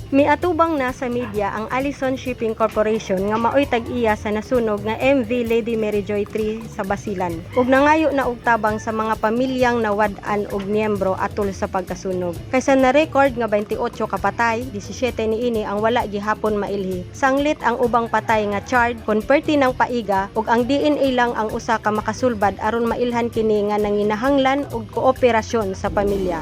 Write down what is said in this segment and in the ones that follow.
Miatubang na sa media ang Allison Shipping Corporation nga maoy tag-iya sa nasunog nga MV Lady Mary Joy 3 sa Basilan. Ug nangayo na og tabang sa mga pamilyang nawad-an og miyembro atol sa pagkasunog. Kaysa na-record nga 28 ka patay, 17 niini ang wala gihapon mailhi. Sanglit ang ubang patay nga charred, konperti ng paiga ug ang DNA lang ang usa ka makasulbad aron mailhan kini nga nanginahanglan og kooperasyon sa pamilya.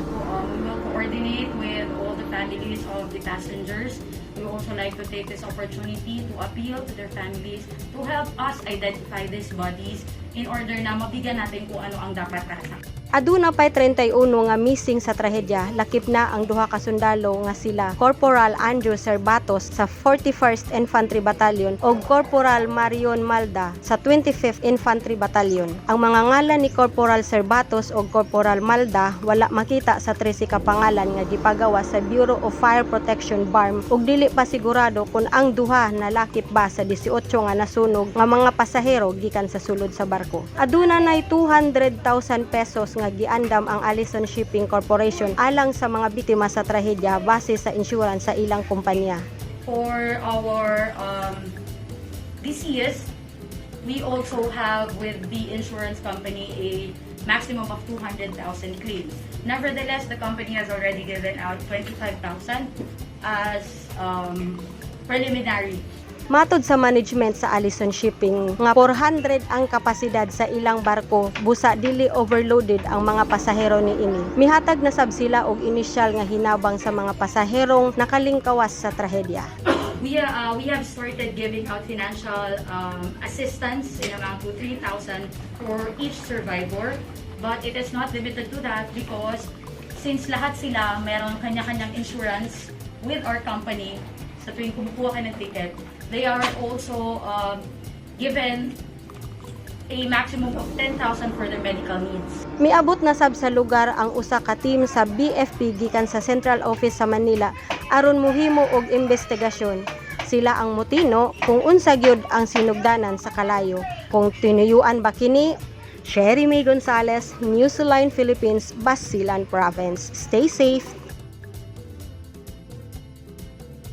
We will coordinate with all the families of the passengers. We would also like to take this opportunity to appeal to their families to help us identify these bodies in order na mabigyan natin kung ano ang dapat kasasak. Aduna pay 31 nga missing sa trahedya, lakip na ang duha ka sundalo nga sila Corporal Andrew Serbatos sa 41st Infantry Battalion ug Corporal Marion Malda sa 25th Infantry Battalion. Ang mga ngalan ni Corporal Serbatos ug Corporal Malda wala makita sa 13 ka pangalan nga gipagawa sa Bureau of Fire Protection BARM ug dili pa sigurado kung ang duha nalakip ba sa 18 nga nasunog nga mga pasahero gikan sa sulod sa barko. Aduna nay 200,000 pesos nga giandam ang Allison Shipping Corporation alang sa mga biktima sa trahedya base sa insurance sa ilang kumpanya. For our DCS, we also have with the insurance company a maximum of 200,000 claims. Nevertheless, the company has already given out 25,000 as preliminary. Matod sa management sa Allison Shipping, nga 400 ang kapasidad sa ilang barko, busa dili overloaded ang mga pasahero niini. Mihatag na sab sila og inisyal nga hinabang sa mga pasaherong nakalingkawas sa trahedya. We have started giving out financial assistance in amount to 3,000 for each survivor, but it is not limited to that because since lahat sila meron kanya-kanyang insurance with our company, sa tuwing kumukuha ka ng ticket, they are also given a maximum of 10,000 for their medical needs. Miabot na sab sa lugar ang usa ka team sa BFP gikan sa Central Office sa Manila aron mohimo og investigasyon. Sila ang motino kung unsa gyud ang sinugdanan sa kalayo. Kung tinuyuan ba kini, Sherry May Gonzalez, Newsline Philippines, Basilan Province. Stay safe.